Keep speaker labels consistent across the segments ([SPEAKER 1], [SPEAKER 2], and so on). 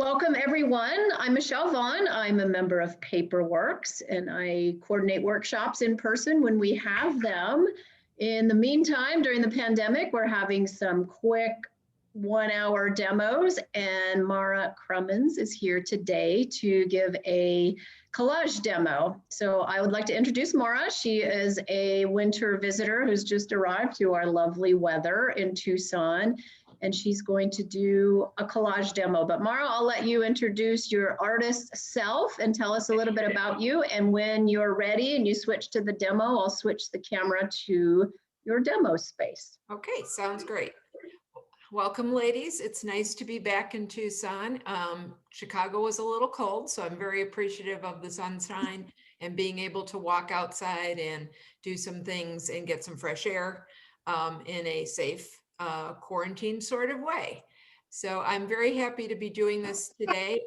[SPEAKER 1] welcome everyone. I'm Michelle Vaughn. I'm a member of Paperworks and I coordinate workshops in person when we have them. In the meantime, during the pandemic, we're having some quick 1-hour demos, and Mara Krumins is here today to give a collage demo. So I would like to introduce Mara. She is a winter visitor who's just arrived to our lovely weather in Tucson, and she's going to do a collage demo. But Mara, I'll let you introduce your artist self and tell us a little bit about you. And when you're ready and you switch to the demo, I'll switch the camera to your demo space.
[SPEAKER 2] Okay, sounds great. Welcome, ladies. It's nice to be back in Tucson. Chicago was a little cold, so I'm very appreciative of the sunshine and being able to walk outside and do some things and get some fresh air in a safe quarantine sort of way. So I'm very happy to be doing this today.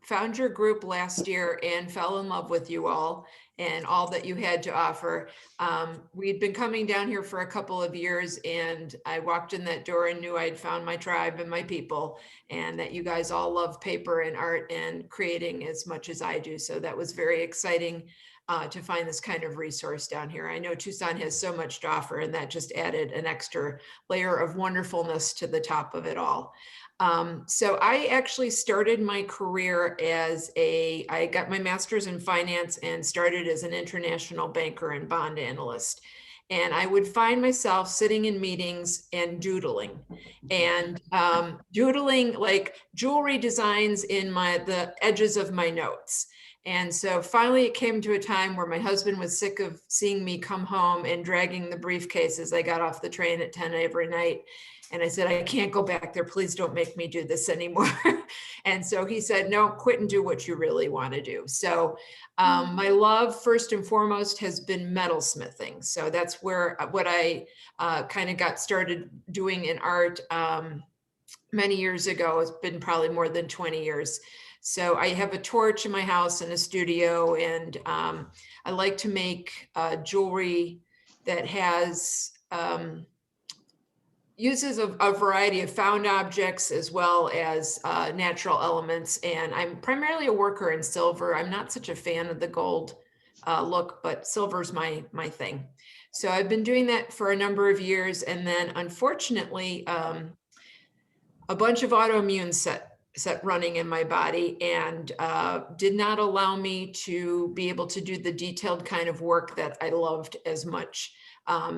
[SPEAKER 2] Found your group last year and fell in love with you all and all that you had to offer. We'd been coming down here for a couple of years, and I walked in that door and knew I'd found my tribe and my people, and that you guys all love paper and art and creating as much as I do. So that was very exciting to find this kind of resource down here. I know Tucson has so much to offer, and that just added an extra layer of wonderfulness to the top of it all. So I actually started my career I got my master's in finance and started as an international banker and bond analyst. And I would find myself sitting in meetings and doodling like jewelry designs in the edges of my notes. And so finally it came to a time where my husband was sick of seeing me come home and dragging the briefcase as I got off the train at 10 every night. And I said, I can't go back there. Please don't make me do this anymore. And so he said, no, quit and do what you really want to do. So my love, first and foremost, has been metalsmithing. So that's what I kind of got started doing in art many years ago. It's been probably more than 20 years. So I have a torch in my house and a studio, and I like to make jewelry that has uses a variety of found objects as well as natural elements. And I'm primarily a worker in silver. I'm not such a fan of the gold look, but silver's my thing. So I've been doing that for a number of years. And then unfortunately, a bunch of autoimmune set running in my body and did not allow me to be able to do the detailed kind of work that I loved as much.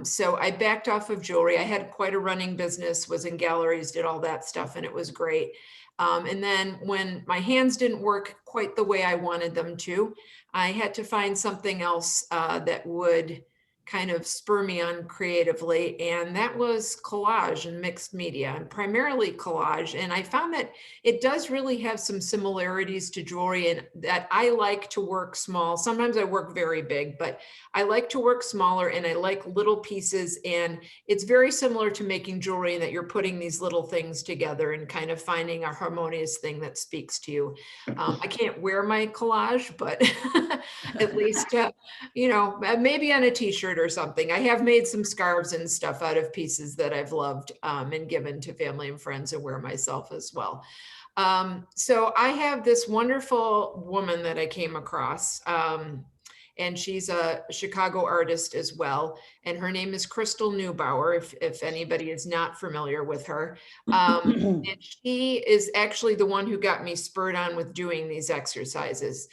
[SPEAKER 2] So I backed off of jewelry. I had quite a running business, was in galleries, did all that stuff, and it was great. And then when my hands didn't work quite the way I wanted them to, I had to find something else that would kind of spur me on creatively, and that was collage and mixed media, and primarily collage. And I found that it does really have some similarities to jewelry, and that I like to work small. Sometimes I work very big, but I like to work smaller, and I like little pieces. And it's very similar to making jewelry in that you're putting these little things together and kind of finding a harmonious thing that speaks to you. I can't wear my collage, but at least, maybe on a t-shirt or something. I have made some scarves and stuff out of pieces that I've loved and given to family and friends and wear myself as well. So I have this wonderful woman that I came across, and she's a Chicago artist as well. And her name is Crystal Neubauer, if anybody is not familiar with her. And she is actually the one who got me spurred on with doing these exercises.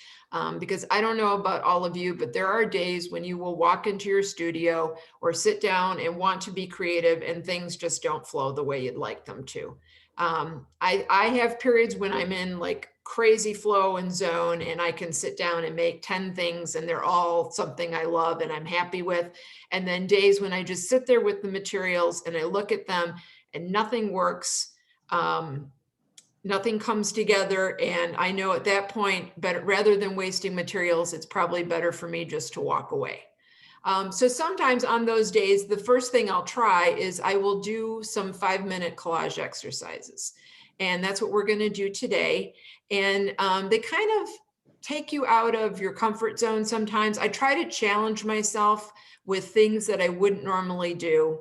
[SPEAKER 2] Because I don't know about all of you, but there are days when you will walk into your studio or sit down and want to be creative and things just don't flow the way you'd like them to. I have periods when I'm in like crazy flow and zone, and I can sit down and make 10 things and they're all something I love and I'm happy with. And then days when I just sit there with the materials and I look at them and nothing works. Nothing comes together, and I know at that point, rather than wasting materials, it's probably better for me just to walk away. So sometimes on those days, the first thing I'll try is I will do some 5-minute collage exercises. And that's what we're going to do today. And they kind of take you out of your comfort zone sometimes. I try to challenge myself with things that I wouldn't normally do.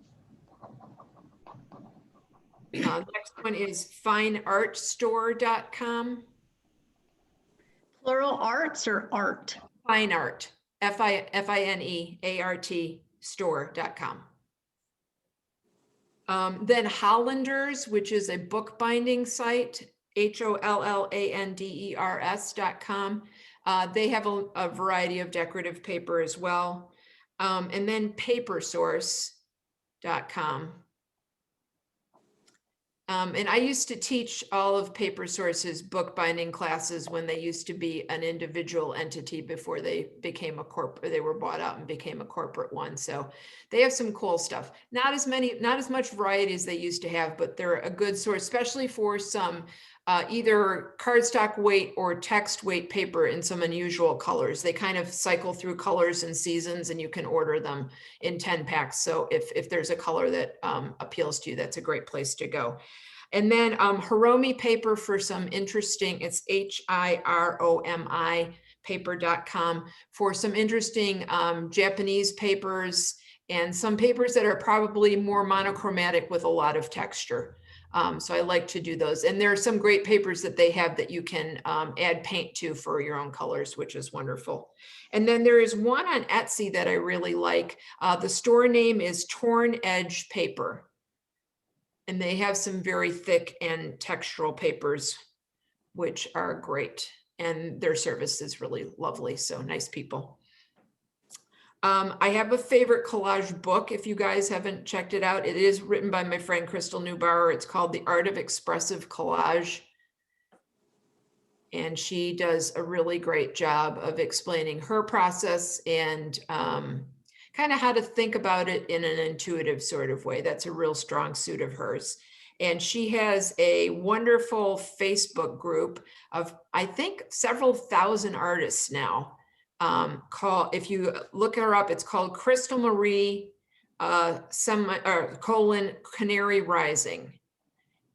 [SPEAKER 2] Next one is fineartstore.com.
[SPEAKER 1] Plural arts or art?
[SPEAKER 2] Fine Art, Fineart store.com. Then Hollanders, which is a bookbinding site, HOLLANDERS.com. They have a variety of decorative paper as well. And then papersource.com. And I used to teach all of PaperSource's bookbinding classes when they used to be an individual entity before they became a corporate, they were bought out and became a corporate one. So they have some cool stuff. Not as much variety as they used to have, but they're a good source, especially for some either cardstock weight or text weight paper in some unusual colors. They kind of cycle through colors and seasons, and you can order them in 10 packs. So if there's a color that appeals to you, that's a great place to go. And then Hiromi paper for some interesting, it's HIROMI paper.com for some interesting Japanese papers and some papers that are probably more monochromatic with a lot of texture. So I like to do those. And there are some great papers that they have that you can add paint to for your own colors, which is wonderful. And then there is one on Etsy that I really like. The store name is Torn Edge Paper. And they have some very thick and textural papers, which are great. And their service is really lovely. So nice people. I have a favorite collage book. If you guys haven't checked it out, it is written by my friend Crystal Neubauer. It's called The Art of Expressive Collage. And she does a really great job of explaining her process and kind of how to think about it in an intuitive sort of way. That's a real strong suit of hers. And she has a wonderful Facebook group of, I think, several thousand artists now. If you look her up, it's called Crystal Marie Canary Rising.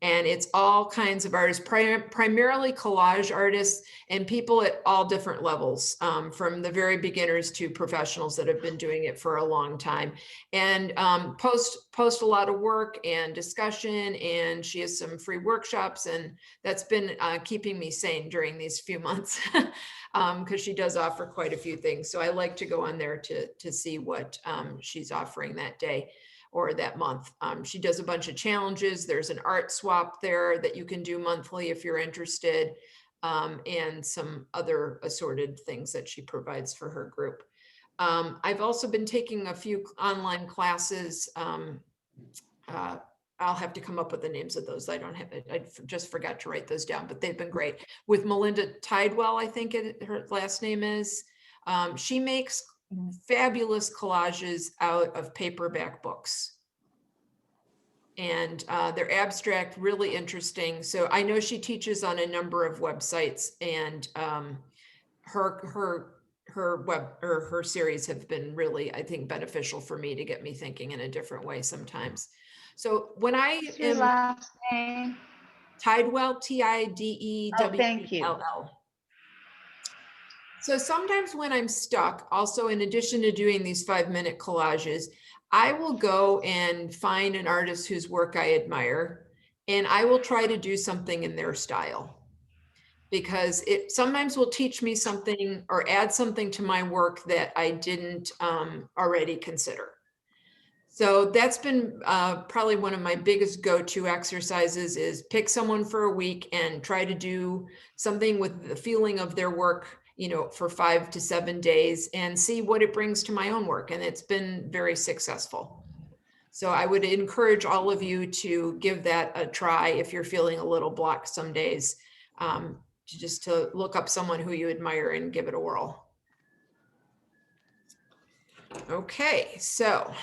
[SPEAKER 2] And it's all kinds of artists, primarily collage artists and people at all different levels, from the very beginners to professionals that have been doing it for a long time. And post a lot of work and discussion, and she has some free workshops, and that's been keeping me sane during these few months because she does offer quite a few things. So I like to go on there to see what she's offering that day or that month. She does a bunch of challenges. There's an art swap there that you can do monthly if you're interested, and some other assorted things that she provides for her group. I've also been taking a few online classes. I'll have to come up with the names of those. I don't have it. I just forgot to write those down, but they've been great. With Melinda Tidewell, I think her last name is. She makes fabulous collages out of paperback books. And they're abstract, really interesting. So I know she teaches on a number of websites, and her series have been really, I think, beneficial for me to get me thinking in a different way sometimes. So when I
[SPEAKER 3] What's your last name?
[SPEAKER 2] Tidewell, Tidewell.
[SPEAKER 3] Oh, thank you.
[SPEAKER 2] So sometimes when I'm stuck, also in addition to doing these 5-minute collages, I will go and find an artist whose work I admire, and I will try to do something in their style, because it sometimes will teach me something or add something to my work that I didn't already consider. So that's been probably one of my biggest go-to exercises, is pick someone for a week and try to do something with the feeling of their work, you know, for 5 to 7 days, and see what it brings to my own work. And it's been very successful. So I would encourage all of you to give that a try if you're feeling a little blocked some days, to look up someone who you admire and give it a whirl. Okay, so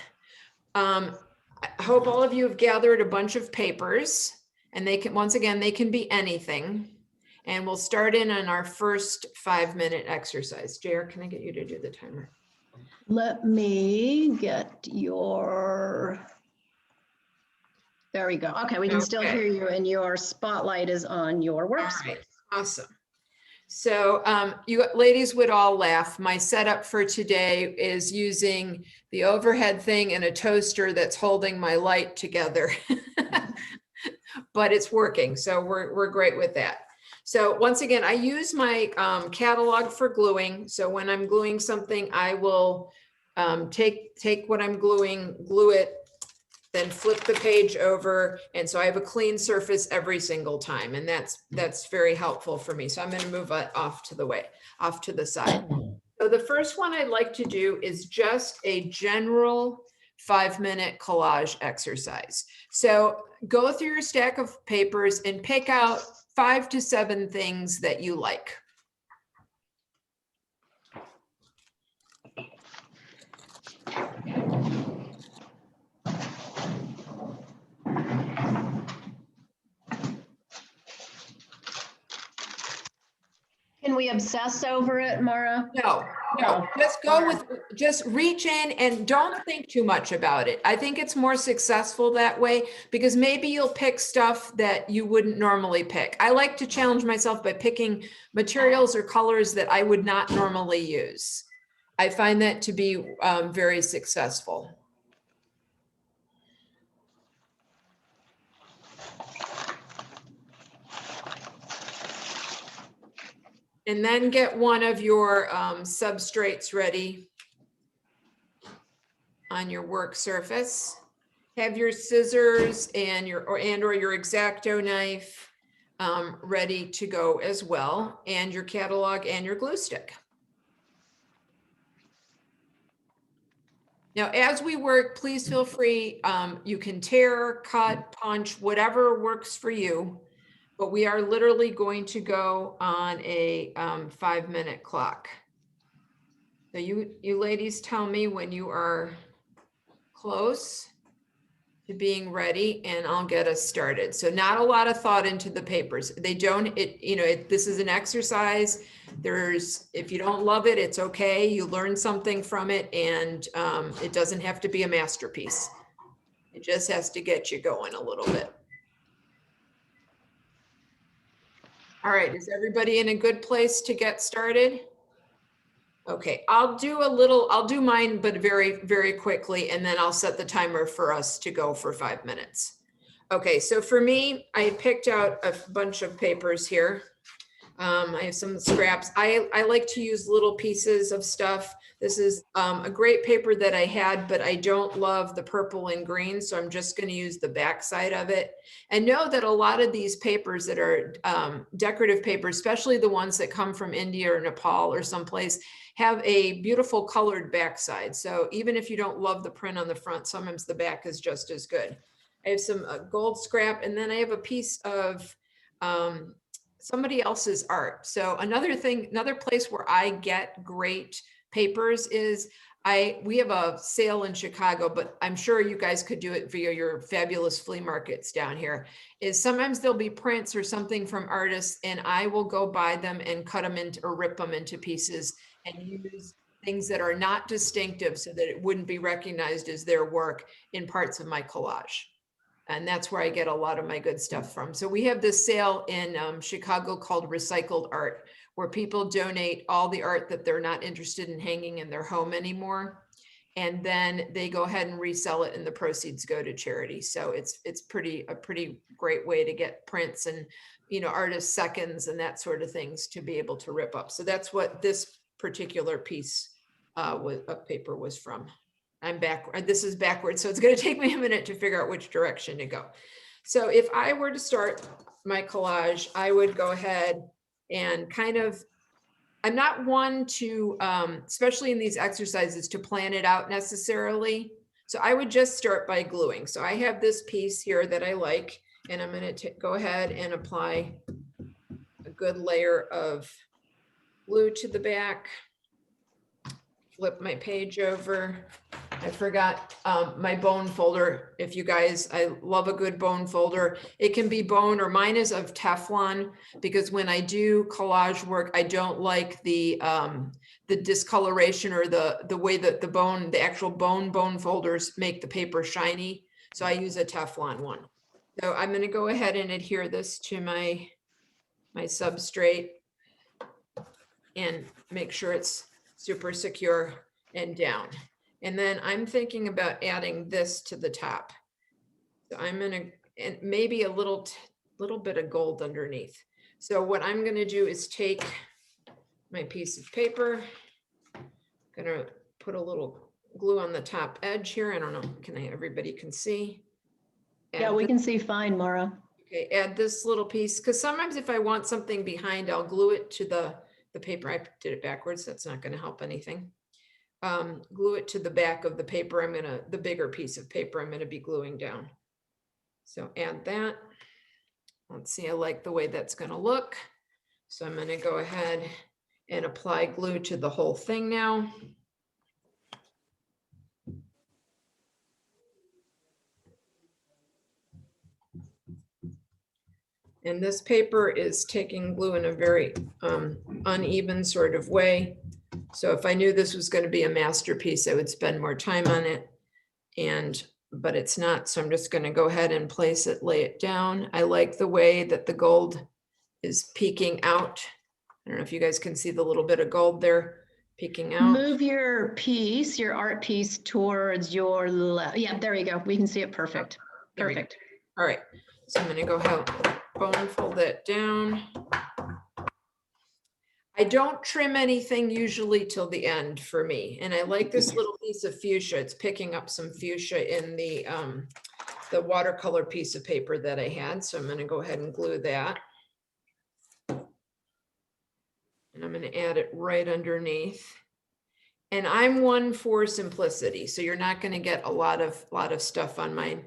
[SPEAKER 2] I hope all of you have gathered a bunch of papers, and they can, once again, they can be anything. And we'll start in on our first 5-minute exercise. JR, can I get you to do the timer?
[SPEAKER 1] Let me get your, there we go. Okay, we can still hear you, and your spotlight is on your workspace.
[SPEAKER 2] All right, awesome. So you ladies would all laugh. My setup for today is using the overhead thing and a toaster that's holding my light together. but it's working. So we're great with that. So once again, I use my catalog for gluing. So when I'm gluing something, I will take what I'm gluing, glue it, then flip the page over. And so I have a clean surface every single time. And that's very helpful for me. So I'm going to move it off to the side. So the first one I'd like to do is just a general 5-minute collage exercise. So go through your stack of papers and pick out 5 to 7 things that you like.
[SPEAKER 1] Can we obsess over it, Mara?
[SPEAKER 2] No, just reach in and don't think too much about it. I think it's more successful that way because maybe you'll pick stuff that you wouldn't normally pick. I like to challenge myself by picking materials or colors that I would not normally use. I find that to be very successful. And then get one of your substrates ready on your work surface. Have your scissors and your or your X-Acto knife ready to go as well, and your catalog and your glue stick. Now, as we work, please feel free. You can tear, cut, punch, whatever works for you. But we are literally going to go on a 5-minute clock. So you ladies tell me when you are close to being ready and I'll get us started. So not a lot of thought into the papers. They don't, this is an exercise. If you don't love it, it's okay. You learn something from it and it doesn't have to be a masterpiece. It just has to get you going a little bit. All right, is everybody in a good place to get started? Okay, I'll do mine, but very, very quickly, and then I'll set the timer for us to go for 5 minutes. Okay, so for me, I picked out a bunch of papers here. I have some scraps. I like to use little pieces of stuff. This is a great paper that I had, but I don't love the purple and green, so I'm just going to use the back side of it. And know that a lot of these papers that are decorative papers, especially the ones that come from India or Nepal or someplace, have a beautiful colored backside. So even if you don't love the print on the front, sometimes the back is just as good. I have some gold scrap, and then I have a piece of somebody else's art. So another place where I get great papers is we have a sale in Chicago, but I'm sure you guys could do it via your fabulous flea markets down here, is sometimes there'll be prints or something from artists and I will go buy them and cut them into or rip them into pieces and use things that are not distinctive so that it wouldn't be recognized as their work in parts of my collage. And that's where I get a lot of my good stuff from. So we have this sale in Chicago called Recycled Art, where people donate all the art that they're not interested in hanging in their home anymore. And then they go ahead and resell it and the proceeds go to charity. So it's a pretty great way to get prints and, artist seconds and that sort of things to be able to rip up. So that's what this particular piece of paper was from. I'm back. This is backwards, so it's going to take me a minute to figure out which direction to go. So if I were to start my collage, I would go ahead and I'm not one to, especially in these exercises, to plan it out necessarily. So I would just start by gluing. So I have this piece here that I like, and I'm going to go ahead and apply a good layer of glue to the back. Flip my page over. I forgot my bone folder. If you guys, I love a good bone folder. It can be bone or mine is of Teflon because when I do collage work, I don't like the discoloration or the way that the actual bone folders make the paper shiny. So I use a Teflon one. So I'm going to go ahead and adhere this to my substrate and make sure it's super secure and down. And then I'm thinking about adding this to the top. So I'm going to and maybe a little bit of gold underneath. So what I'm going to do is take my piece of paper, gonna put a little glue on the top edge here. I don't know, everybody can see?
[SPEAKER 1] Yeah, we can see fine, Mara.
[SPEAKER 2] Okay, add this little piece, because sometimes if I want something behind, I'll glue it to the paper. I did it backwards, that's not gonna help anything. Glue it to the back of the paper. The bigger piece of paper I'm gonna be gluing down. So add that. Let's see, I like the way that's gonna look. So I'm gonna go ahead and apply glue to the whole thing now. And this paper is taking glue in a very uneven sort of way. So if I knew this was going to be a masterpiece, I would spend more time on it. But it's not. So I'm just going to go ahead and place it, lay it down. I like the way that the gold is peeking out. I don't know if you guys can see the little bit of gold there peeking out.
[SPEAKER 1] Move your piece, your art piece towards your left. Yeah, there you go. We can see it perfect. Perfect.
[SPEAKER 2] All right. So I'm going to go ahead, bone fold that down. I don't trim anything usually till the end for me. And I like this little piece of fuchsia. It's picking up some fuchsia in the watercolor piece of paper that I had. So I'm going to go ahead and glue that. And I'm going to add it right underneath. And I'm one for simplicity. So you're not going to get a lot of stuff on mine.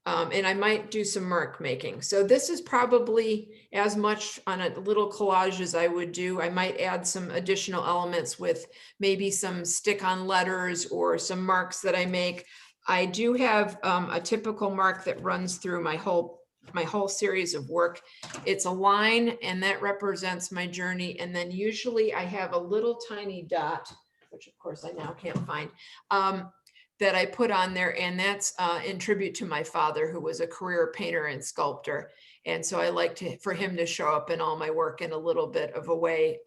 [SPEAKER 2] And I might do some mark making. So this is probably as much on a little collage as I would do. I might add some additional elements with maybe some stick-on letters or some marks that I make. I do have a typical mark that runs through my whole series of work. It's a line, and that represents my journey. And then usually I have a little tiny dot, which of course I now can't find, that I put on there, and that's in tribute to my father, who was a career painter and sculptor. And so I like for him to show up in all my work in a little bit of a way,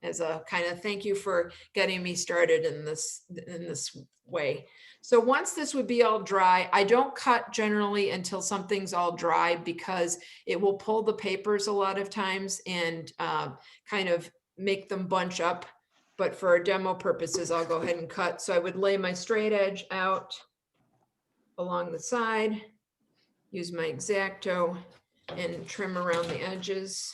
[SPEAKER 2] as a kind of thank you for getting me started in this way. So once this would be all dry, I don't cut generally until something's all dry, because it will pull the papers a lot of times and kind of make them bunch up. But for our demo purposes, I'll go ahead and cut. So I would lay my straight edge out along the side, use my X-Acto and trim around the edges.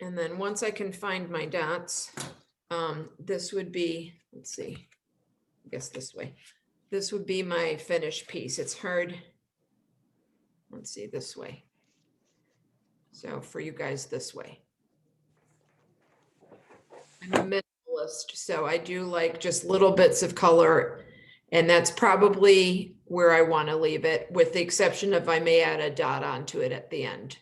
[SPEAKER 2] And then once I can find my dots, this would be, let's see, I guess this way. This would be my finished piece. It's hard. Let's see, this way. So for you guys, this way. I'm a minimalist, so I do like just little bits of color, and that's probably where I want to leave it, with the exception of I may add a dot onto it at the end.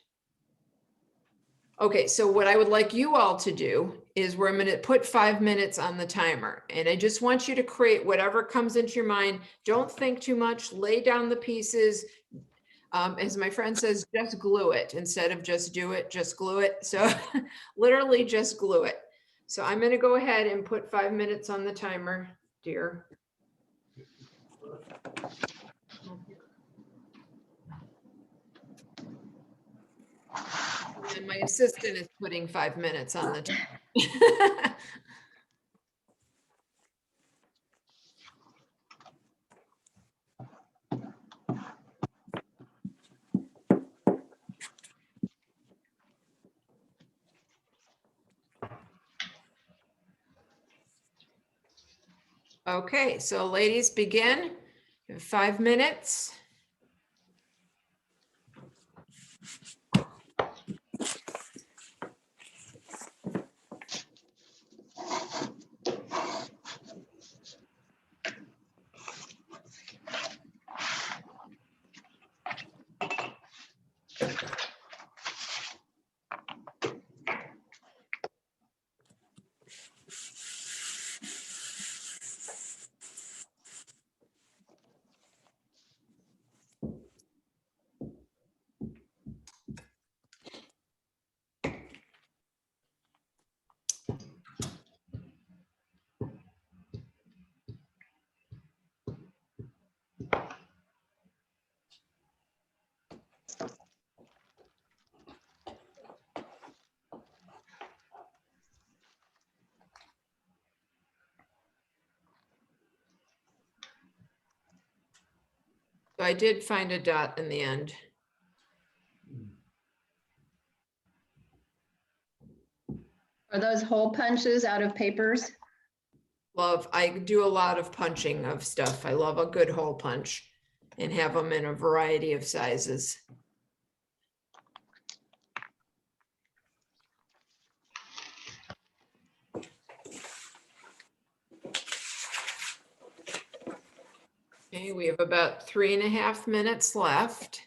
[SPEAKER 2] Okay, so what I would like you all to do is I'm going to put 5 minutes on the timer, and I just want you to create whatever comes into your mind. Don't think too much, lay down the pieces. As my friend says, just glue it instead of just do it, just glue it. So literally just glue it. So I'm going to go ahead and put 5 minutes on the timer, dear. And my assistant is putting 5 minutes on the timer. Okay, so ladies, begin. You have 5 minutes. So I did find a dot in the end.
[SPEAKER 1] Are those hole punches out of papers?
[SPEAKER 2] I do a lot of punching of stuff. I love a good hole punch and have them in a variety of sizes. Okay, we have about 3.5 minutes left.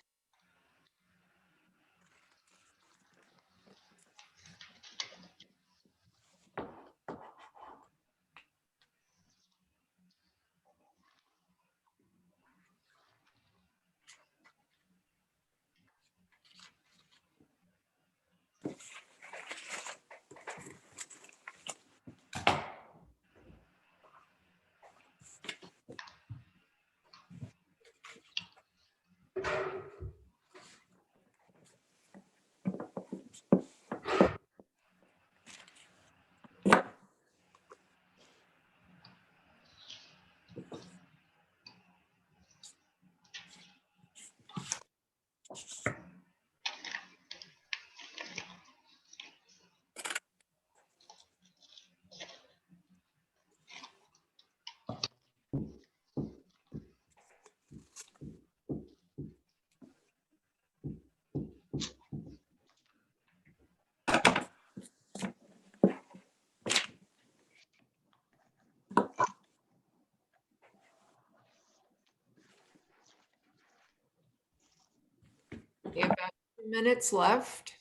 [SPEAKER 2] We have about 2 minutes left.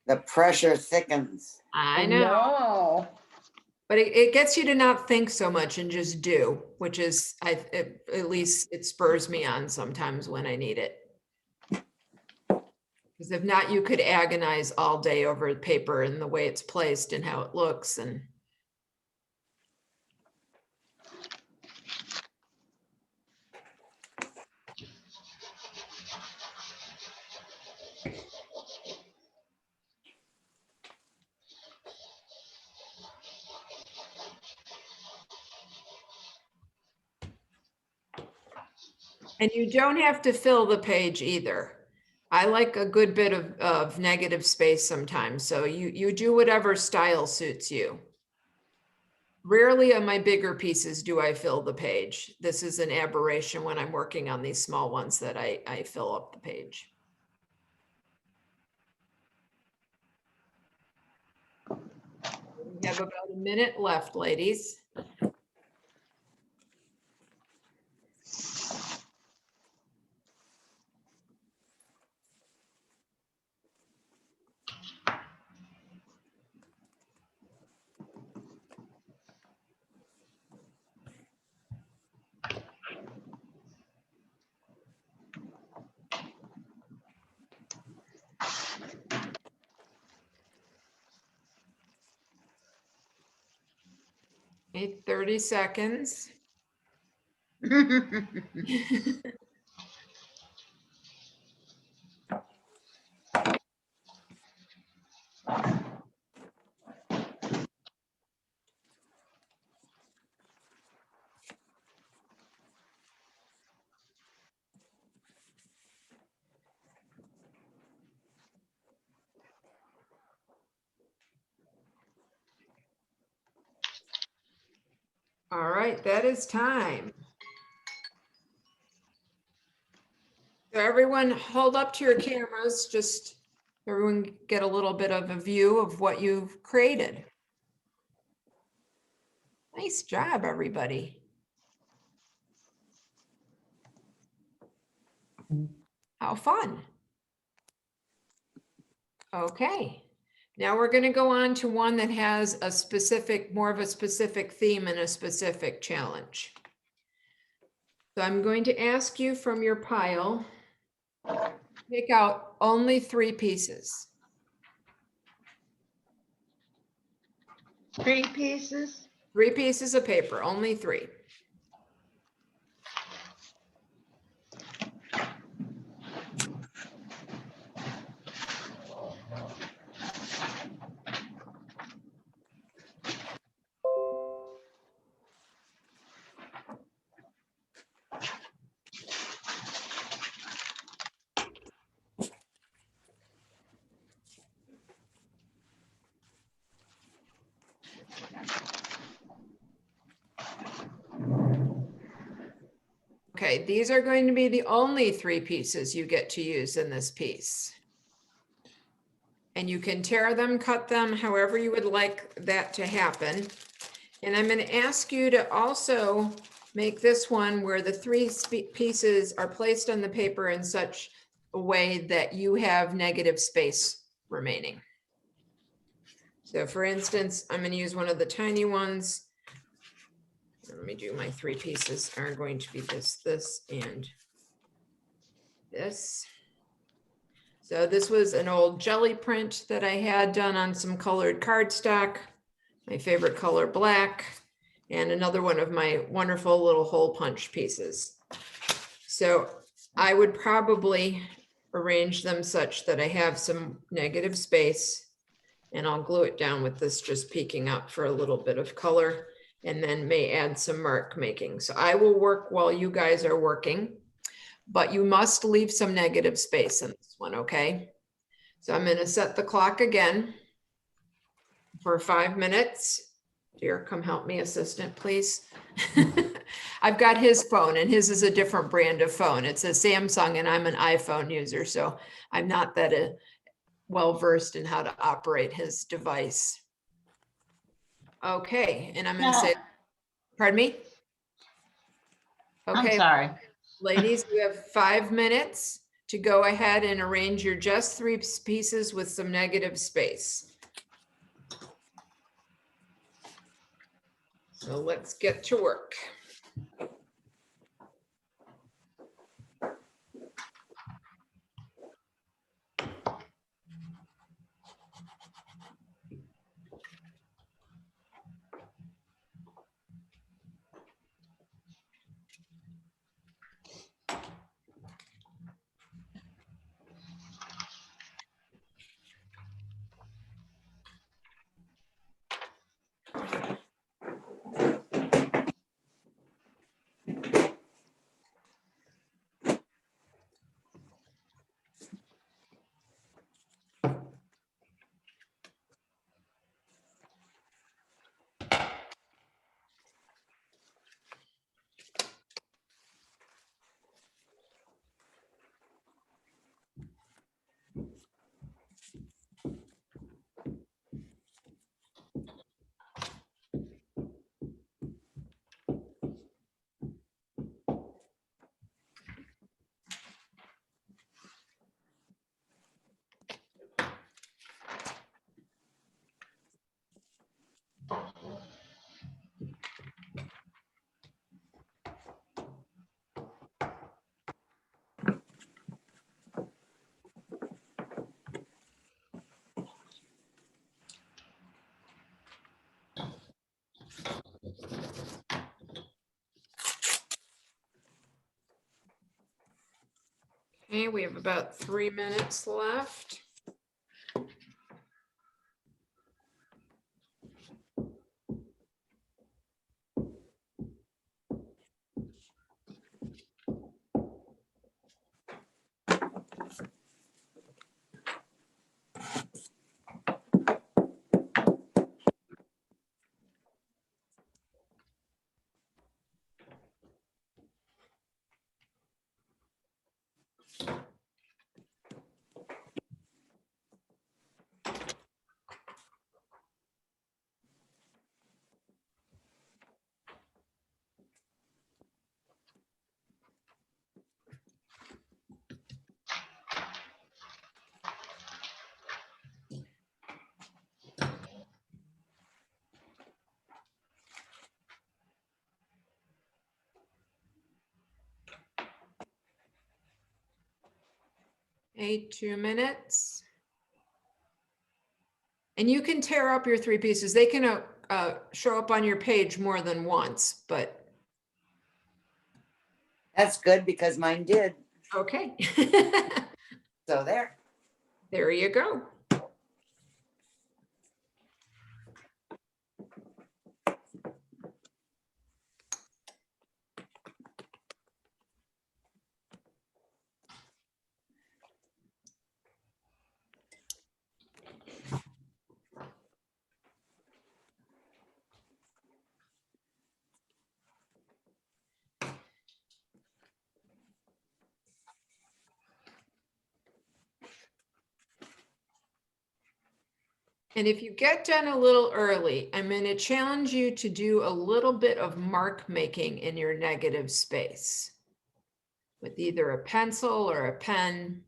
[SPEAKER 4] The pressure thickens.
[SPEAKER 2] I know. But it gets you to not think so much and just do, which is, at least it spurs me on sometimes when I need it. Because if not, you could agonize all day over the paper and the way it's placed and how it looks. And you don't have to fill the page either. I like a good bit of negative space sometimes. So you do whatever style suits you. Rarely on my bigger pieces do I fill the page. This is an aberration when I'm working on these small ones that I fill up the page. We have about a minute left, ladies. Okay, 30 seconds. All right, that is time. So everyone hold up to your cameras, just everyone get a little bit of a view of what you've created. Nice job, everybody. How fun. Okay, now we're going to go on to one that has a specific, more of a specific theme and a specific challenge. So I'm going to ask you from your pile, pick out only 3 pieces.
[SPEAKER 3] 3 pieces.
[SPEAKER 2] 3 pieces of paper, only 3. Okay, these are going to be the only 3 pieces you get to use in this piece. And you can tear them, cut them, however you would like that to happen. And I'm going to ask you to also make this one where the 3 pieces are placed on the paper in such a way that you have negative space remaining. So for instance, I'm going to use one of the tiny ones. Let me do my 3 pieces are going to be this, and this. So this was an old jelly print that I had done on some colored cardstock, my favorite color, black, and another one of my wonderful little hole punch pieces. So I would probably arrange them such that I have some negative space, and I'll glue it down with this just peeking up for a little bit of color, and then may add some mark making. So I will work while you guys are working, but you must leave some negative space in this one, okay? So I'm going to set the clock again for 5 minutes. Dear, come help me, assistant, please. I've got his phone, and his is a different brand of phone. It's a Samsung, and I'm an iPhone user, so I'm not that well versed in how to operate his device. Okay, and I'm going to say, pardon me? Okay.
[SPEAKER 3] I'm sorry.
[SPEAKER 2] Ladies, you have 5 minutes to go ahead and arrange your just 3 pieces with some negative space. So let's get to work. Okay, we have about 3 minutes left. Okay, 2 minutes. And you can tear up your 3 pieces. They can show up on your page more than once, but.
[SPEAKER 4] That's good because mine did.
[SPEAKER 2] Okay.
[SPEAKER 4] So there.
[SPEAKER 2] There you go. And if you get done a little early, I'm going to challenge you to do a little bit of mark making in your negative space with either a pencil or a pen.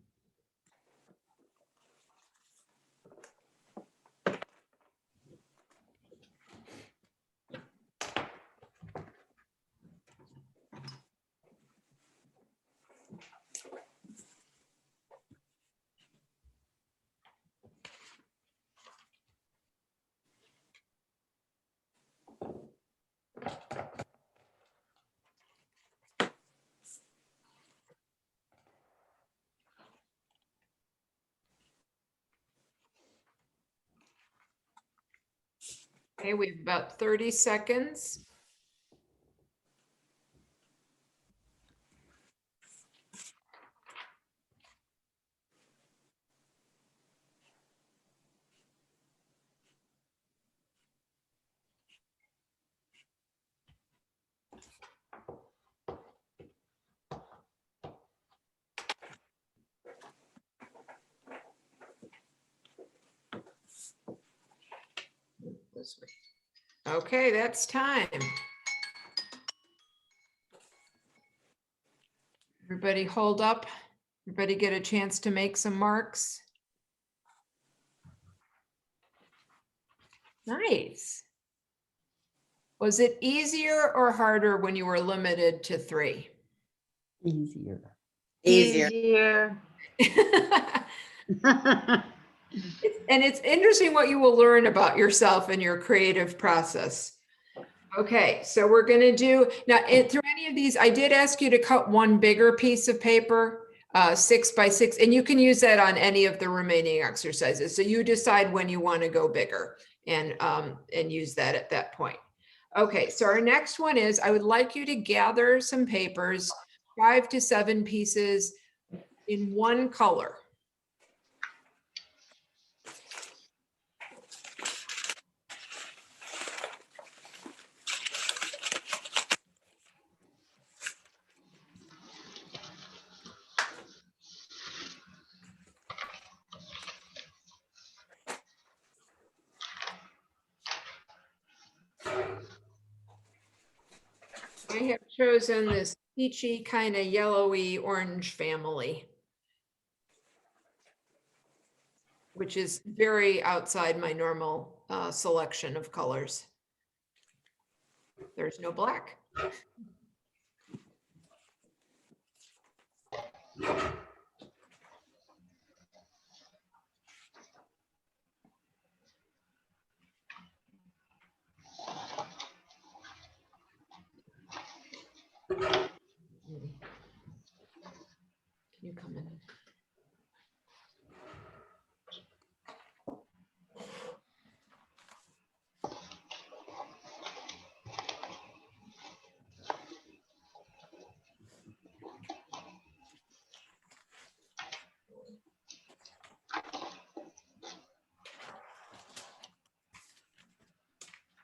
[SPEAKER 2] Okay, we have about 30 seconds. This way. Okay, that's time. Everybody hold up. Everybody get a chance to make some marks. Nice. Was it easier or harder when you were limited to 3?
[SPEAKER 5] Easier.
[SPEAKER 4] Easier.
[SPEAKER 2] And it's interesting what you will learn about yourself and your creative process. Okay, so we're going to do now through any of these. I did ask you to cut one bigger piece of paper, 6 by 6, and you can use that on any of the remaining exercises. So you decide when you want to go bigger and use that at that point. Okay, so our next one is I would like you to gather some papers, 5 to 7 pieces in one color. I have chosen this peachy kind of yellowy orange family, which is very outside my normal selection of colors. There's no black. Can you come in?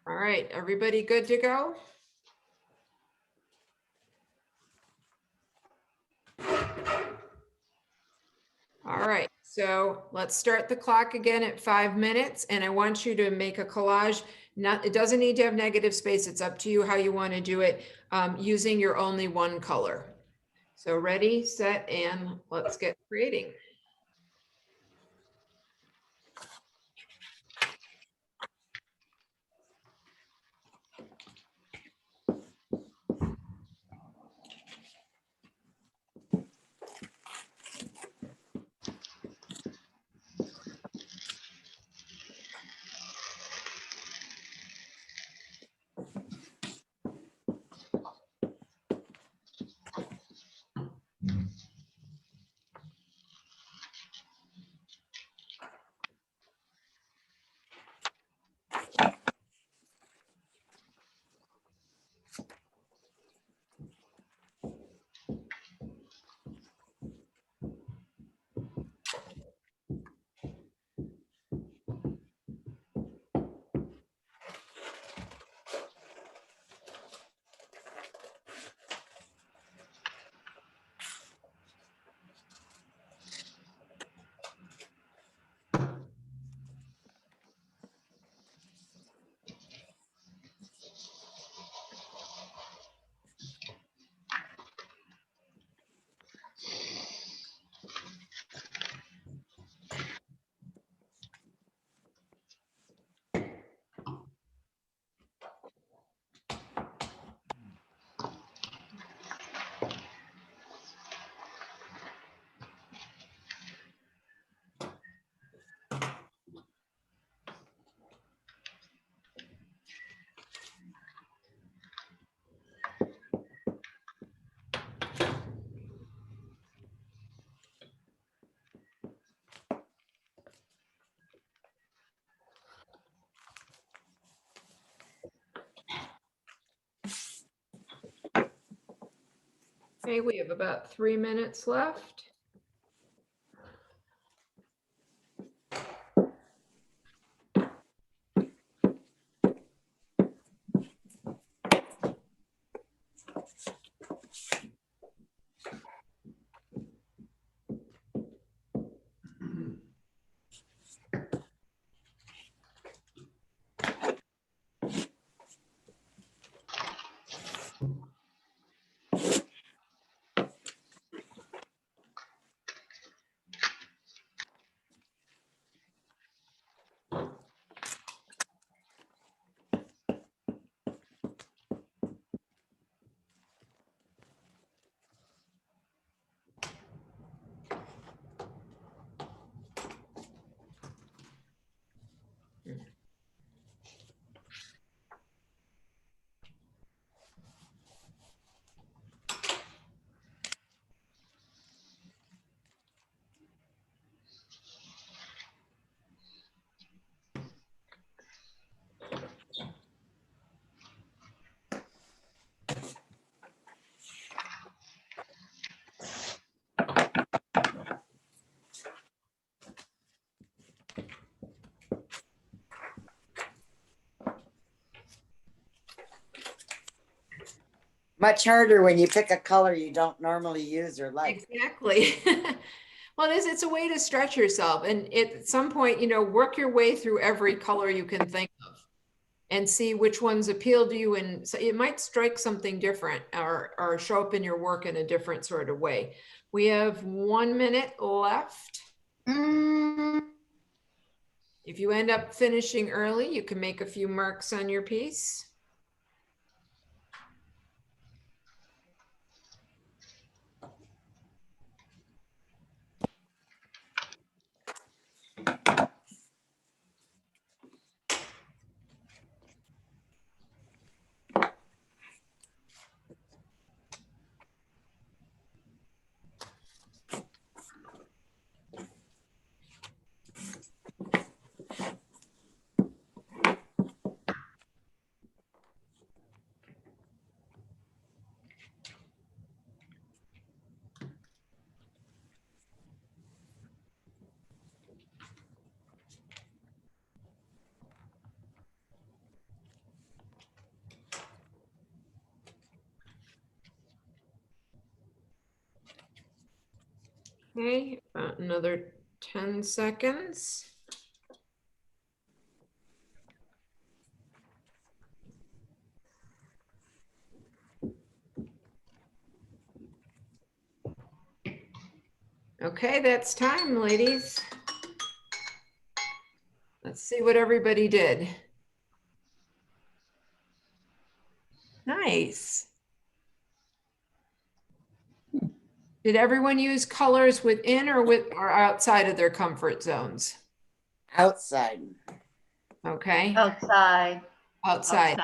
[SPEAKER 2] All right, everybody good to go? All right, so let's start the clock again at 5 minutes, and I want you to make a collage. It doesn't need to have negative space. It's up to you how you want to do it, using your only one color. So ready, set, and let's get creating. Okay, we have about 3 minutes left.
[SPEAKER 4] Much harder when you pick a color you don't normally use or like.
[SPEAKER 2] Exactly. Well, it's a way to stretch yourself, and at some point, work your way through every color you can think of and see which ones appeal to you. And so it might strike something different or show up in your work in a different sort of way. We have 1 minute left. If you end up finishing early, you can make a few marks on your piece. Okay, about another 10 seconds. Okay, that's time, ladies. Let's see what everybody did. Nice. Did everyone use colors within or outside of their comfort zones?
[SPEAKER 4] Outside.
[SPEAKER 2] Okay.
[SPEAKER 3] Outside.
[SPEAKER 2] Outside.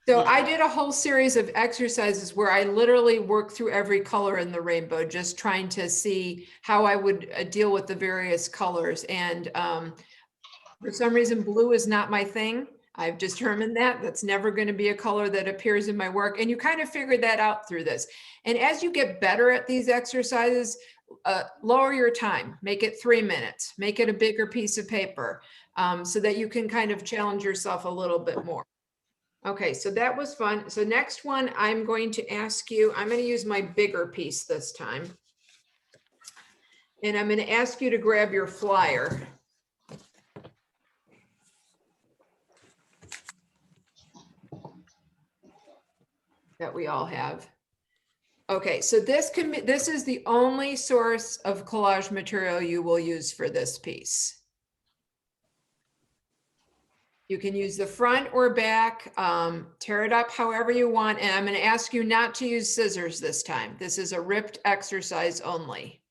[SPEAKER 2] So
[SPEAKER 3] Yeah.
[SPEAKER 2] I did a whole series of exercises where I literally worked through every color in the rainbow, just trying to see how I would deal with the various colors. And for some reason, blue is not my thing. I've determined that that's never going to be a color that appears in my work. And you kind of figured that out through this. And as you get better at these exercises, lower your time, make it 3 minutes, make it a bigger piece of paper so that you can kind of challenge yourself a little bit more. Okay, so that was fun. So next one, I'm going to ask you, I'm going to use my bigger piece this time. And I'm going to ask you to grab your flyer. That we all have. Okay, so this is the only source of collage material you will use for this piece. You can use the front or back, tear it up however you want. And I'm going to ask you not to use scissors this time. This is a ripped exercise only.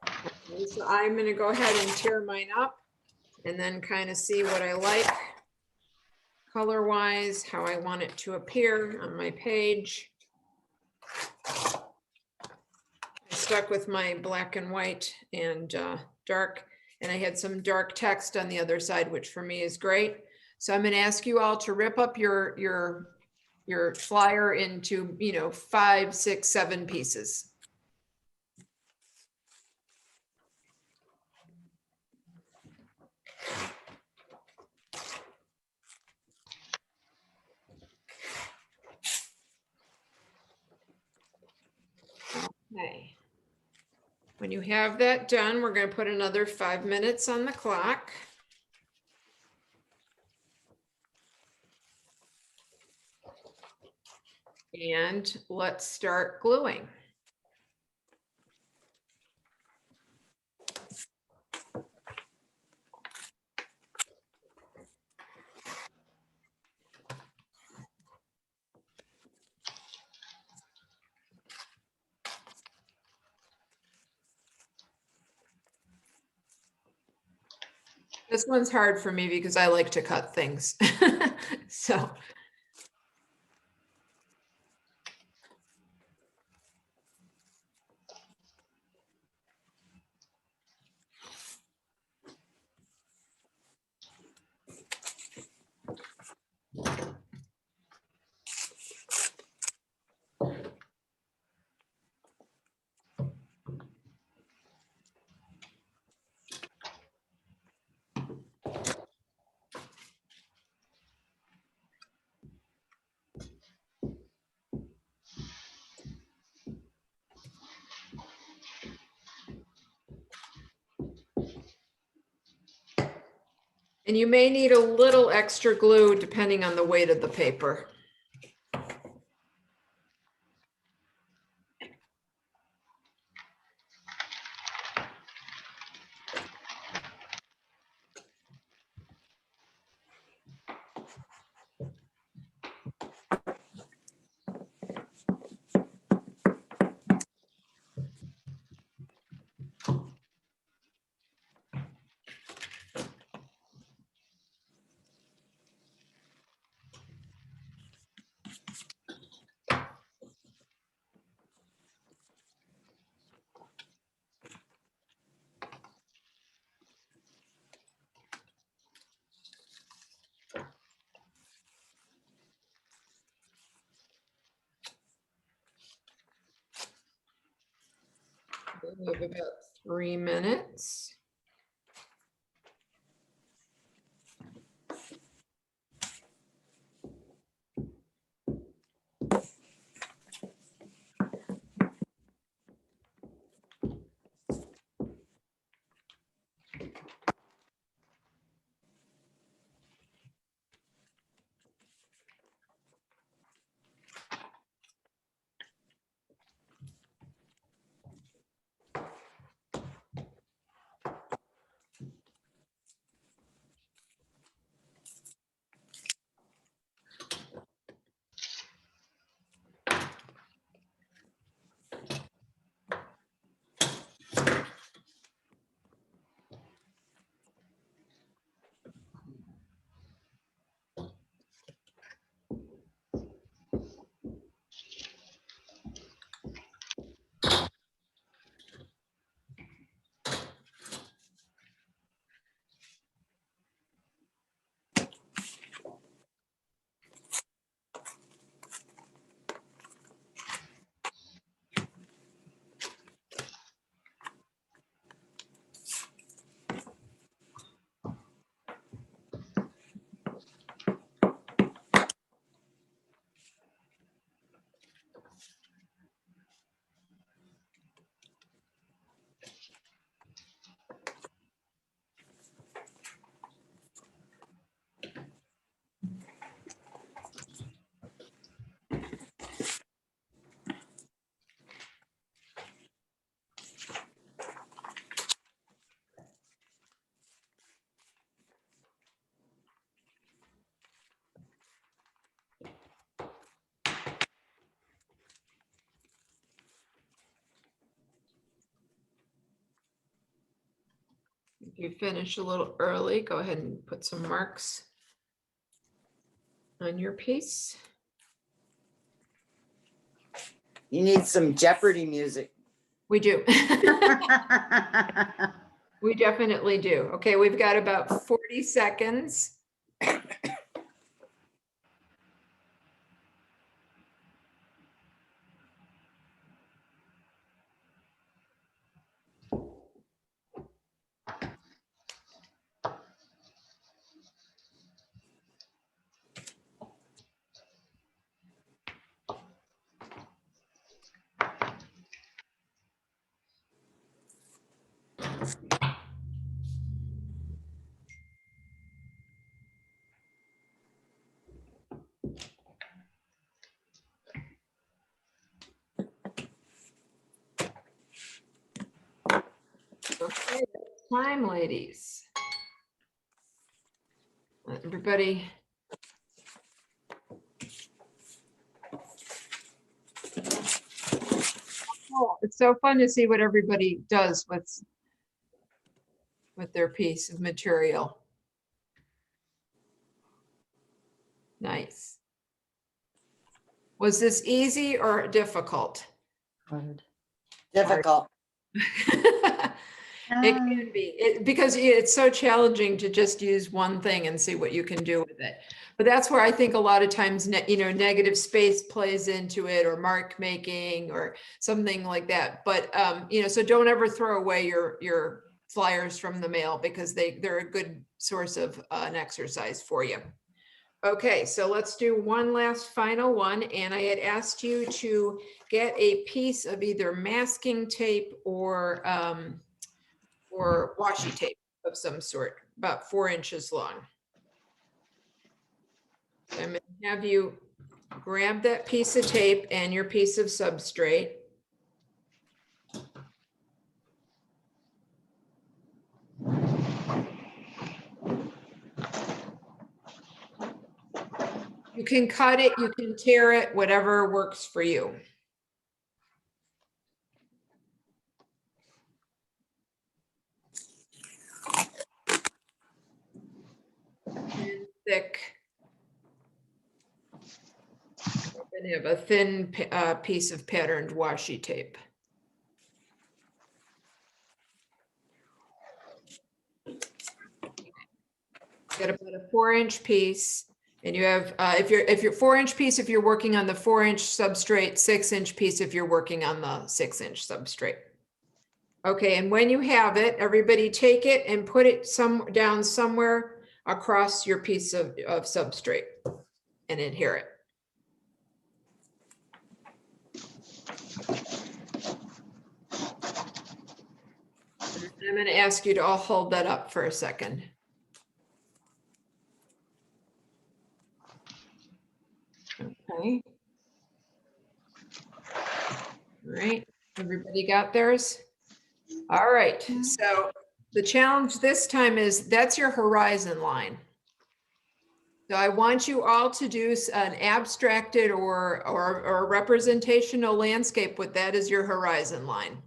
[SPEAKER 2] Okay, so I'm going to go ahead and tear mine up and then kind of see what I like color-wise, how I want it to appear on my page. I stuck with my black and white and dark. And I had some dark text on the other side, which for me is great. So I'm going to ask you all to rip up your your flyer into, 5, 6, 7 pieces. Okay. When you have that done, we're going to put another 5 minutes on the clock. And let's start gluing. This one's hard for me because I like to cut things. So. And you may need a little extra glue depending on the weight of the paper. We have about 3 minutes. If you finish a little early, go ahead and put some marks on your piece.
[SPEAKER 4] You need some Jeopardy music.
[SPEAKER 2] We do. We definitely do. Okay, we've got about 40 seconds. Okay, time, ladies. Let everybody. Oh, it's so fun to see what everybody does with their piece of material. Nice. Was this easy or difficult?
[SPEAKER 5] Hard.
[SPEAKER 4] Difficult.
[SPEAKER 2] It can be because it's so challenging to just use one thing and see what you can do with it. But that's where I think a lot of times, negative space plays into it, or mark making or something like that. But, so don't ever throw away your flyers from the mail, because they're a good source of an exercise for you. Okay, so let's do one last final one. And I had asked you to get a piece of either masking tape or washi tape of some sort, about 4 inches long. So I'm going to have you grab that piece of tape and your piece of substrate. You can cut it, you can tear it, whatever works for you. Thin, thick. I'm going to have a thin piece of patterned washi tape. Get about a 4-inch piece, and you have if you're 4-inch piece if you're working on the 4-inch substrate, 6-inch piece if you're working on the 6-inch substrate. Okay, and when you have it, everybody take it and put it down somewhere across your piece of substrate and adhere it. I'm going to ask you to all hold that up for a second. Okay. All right, everybody got theirs? All right, so the challenge this time is that's your horizon line. So I want you all to do an abstracted or a representational landscape with that as your horizon line.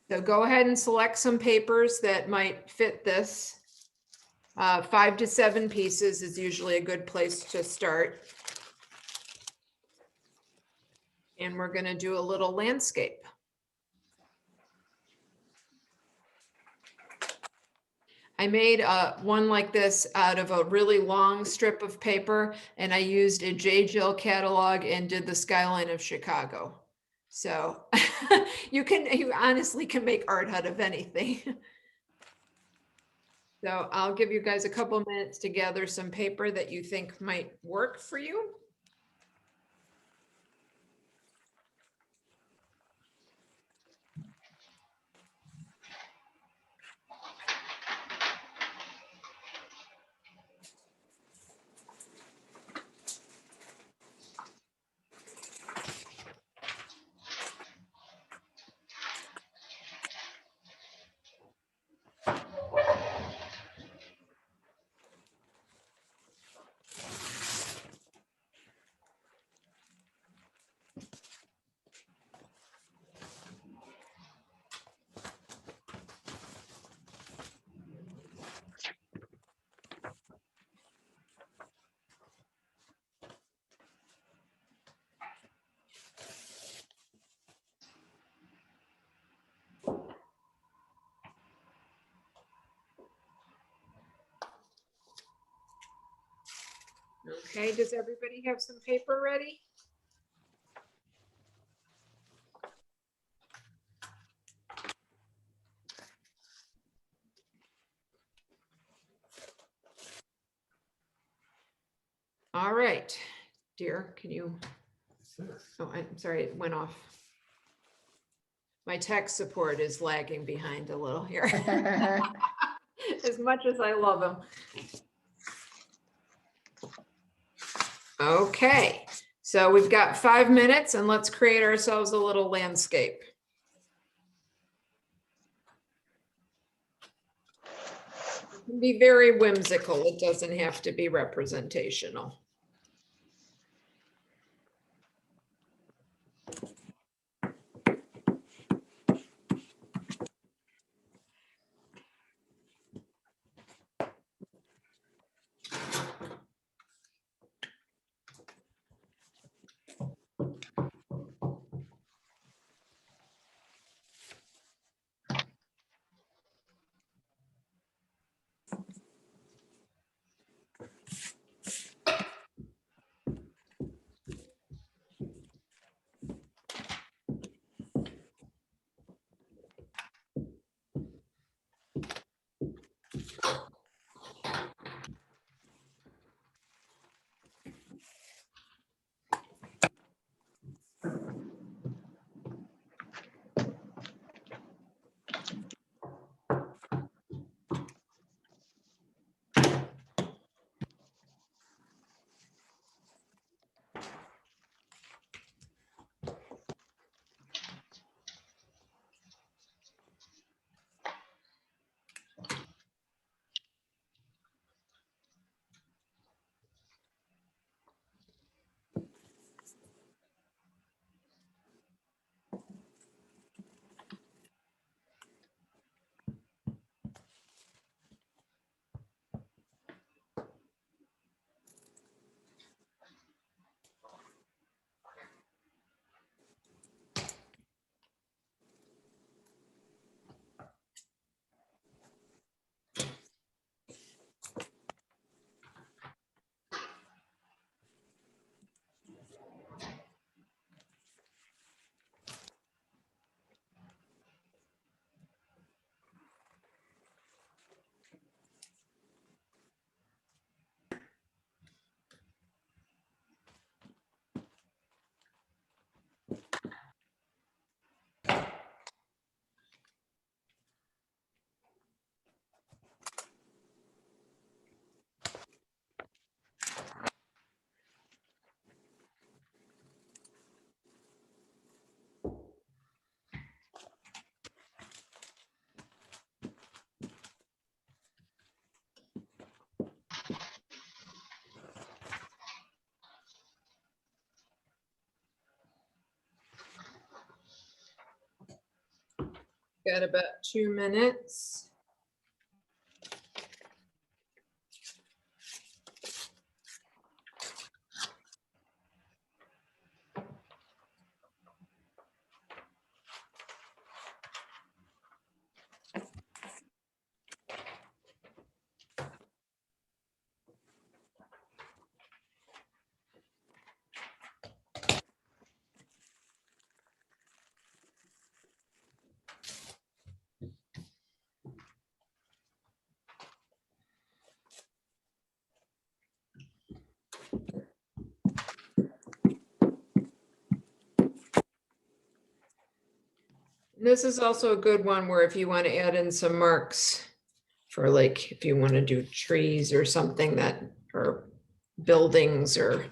[SPEAKER 2] So go ahead and select some papers that might fit this. 5 to 7 pieces is usually a good place to start. And we're going to do a little landscape. I made one like this out of a really long strip of paper, and I used a J. Jill catalog and did the skyline of Chicago. So you honestly can make art out of anything. So I'll give you guys a couple of minutes to gather some paper that you think might work for you. Okay, does everybody have some paper ready? All right, dear, can you, oh, I'm sorry, it went off. My tech support is lagging behind a little here. As much as I love them. Okay, so we've got 5 minutes and let's create ourselves a little landscape. It can be very whimsical. It doesn't have to be representational. Got about 2 minutes. This is also a good one where if you want to add in some marks for like, if you want to do trees or something that, or buildings or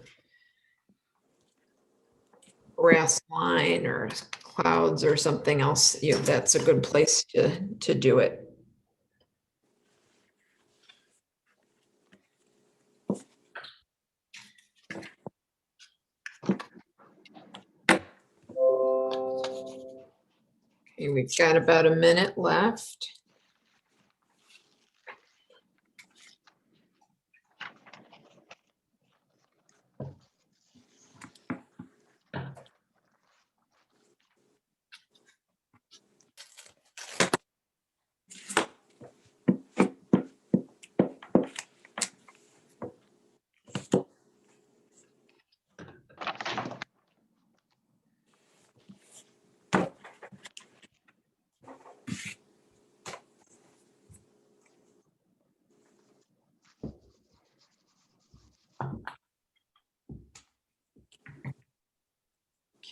[SPEAKER 2] grass line or clouds or something else, you know, that's a good place to do it. Okay, we've got about a minute left.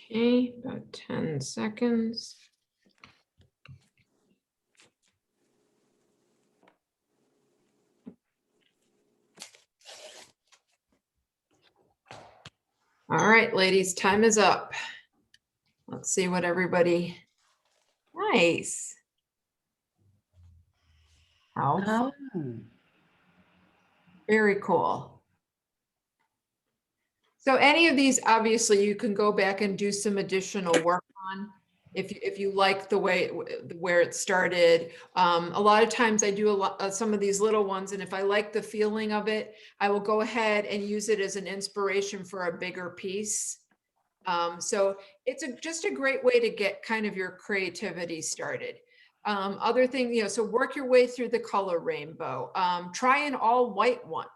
[SPEAKER 2] Okay, about 10 seconds. All right, ladies, time is up. Let's see what everybody, nice. How fun.
[SPEAKER 5] Oh.
[SPEAKER 2] Very cool. So any of these, obviously, you can go back and do some additional work on if you like the way where it started. A lot of times I do some of these little ones, and if I like the feeling of it, I will go ahead and use it as an inspiration for a bigger piece. So it's just a great way to get kind of your creativity started. Other thing, you know, so work your way through the color rainbow. Try an all white one.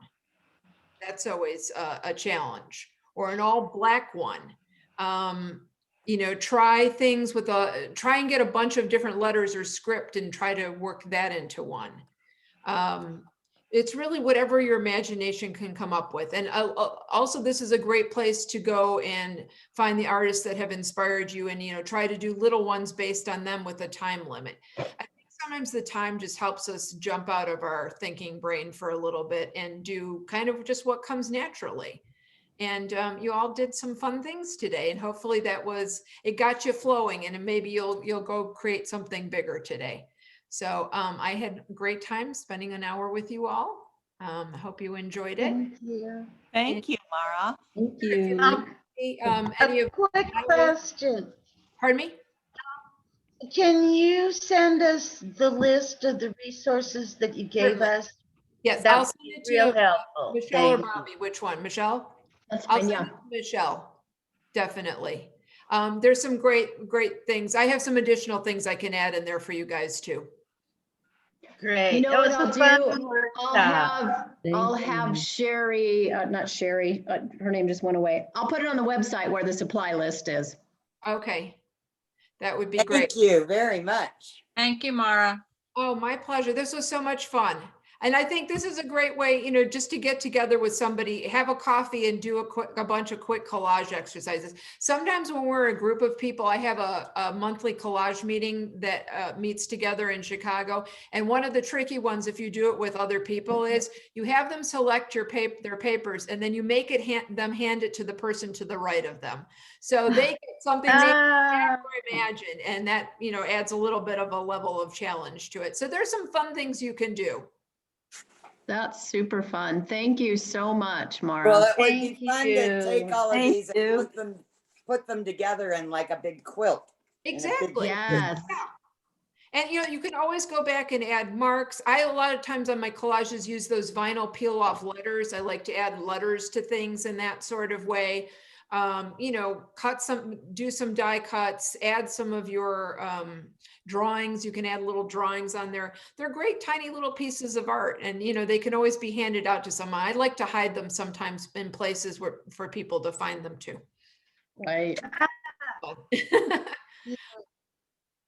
[SPEAKER 2] That's always a challenge, or an all black one. You know, try things with try and get a bunch of different letters or script and try to work that into one. It's really whatever your imagination can come up with. And also, this is a great place to go and find the artists that have inspired you, and, you know, try to do little ones based on them with a time limit. I think sometimes the time just helps us jump out of our thinking brain for a little bit and do kind of just what comes naturally. And you all did some fun things today, and hopefully it got you flowing, and maybe you'll go create something bigger today. So I had a great time spending an hour with you all. I hope you enjoyed it.
[SPEAKER 1] Thank you.
[SPEAKER 3] Thank you, Mara.
[SPEAKER 5] Thank you.
[SPEAKER 2] Any
[SPEAKER 3] A
[SPEAKER 2] of,
[SPEAKER 3] quick question.
[SPEAKER 2] pardon me?
[SPEAKER 3] Can you send us the list of the resources that you gave
[SPEAKER 2] Certainly.
[SPEAKER 3] us?
[SPEAKER 2] Yes,
[SPEAKER 3] That
[SPEAKER 2] I'll
[SPEAKER 3] would
[SPEAKER 2] send
[SPEAKER 3] be
[SPEAKER 2] it to
[SPEAKER 3] real
[SPEAKER 2] you.
[SPEAKER 3] helpful.
[SPEAKER 2] Michelle or
[SPEAKER 3] Thank you.
[SPEAKER 2] Bobby, which one? Michelle?
[SPEAKER 1] That's
[SPEAKER 2] I'll
[SPEAKER 1] fine,
[SPEAKER 2] send
[SPEAKER 1] yeah.
[SPEAKER 2] it to Michelle, definitely. There's some great things. I have some additional things I can add in there for you guys too.
[SPEAKER 3] Great.
[SPEAKER 1] You know
[SPEAKER 3] It
[SPEAKER 1] what
[SPEAKER 3] was
[SPEAKER 1] I'll
[SPEAKER 3] a fun
[SPEAKER 1] do?
[SPEAKER 3] workshop.
[SPEAKER 1] I'll
[SPEAKER 5] Thank
[SPEAKER 1] have
[SPEAKER 5] you.
[SPEAKER 1] Sherry, not Sherry, her name just went away. I'll put it on the website where the supply list is.
[SPEAKER 2] Okay, that would be great.
[SPEAKER 4] Thank you very much.
[SPEAKER 3] Thank you, Mara.
[SPEAKER 2] Oh, my pleasure. This was so much fun. And I think this is a great way, you know, just to get together with somebody, have a coffee and do a bunch of quick collage exercises. Sometimes when we're a group of people, I have a monthly collage meeting that meets together in Chicago. And one of the tricky ones, if you do it with other people, is you have them select their papers, and then you make it hand it to the person to the right of them. So they get something they never imagined, and that, you know, adds a little bit of a level of challenge to it. So there's some fun things you can do.
[SPEAKER 1] That's super fun. Thank you so much,
[SPEAKER 4] Well,
[SPEAKER 1] Mara.
[SPEAKER 4] it would be
[SPEAKER 3] Thank
[SPEAKER 4] fun
[SPEAKER 3] you.
[SPEAKER 4] to take all of
[SPEAKER 5] Thank
[SPEAKER 4] these
[SPEAKER 5] you.
[SPEAKER 4] and put them together in like a big quilt.
[SPEAKER 2] Exactly.
[SPEAKER 1] Yes.
[SPEAKER 2] And, you know, you can always go back and add marks. I, a lot of times on my collages, use those vinyl peel off letters. I like to add letters to things in that sort of way. You know, do some die cuts, add some of your drawings. You can add little drawings on there. They're great, tiny little pieces of art, and, you know, they can always be handed out to someone. I like to hide them sometimes in places for people to find them too.
[SPEAKER 1] Right.
[SPEAKER 2] All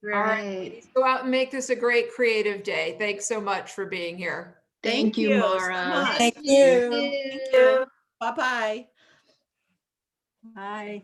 [SPEAKER 2] right, ladies, go out and make this a great creative day. Thanks so much for being here.
[SPEAKER 1] Thank you,
[SPEAKER 6] so
[SPEAKER 1] Mara.
[SPEAKER 6] much.
[SPEAKER 4] Thank you.
[SPEAKER 6] Thank you. Bye-bye.
[SPEAKER 5] Bye.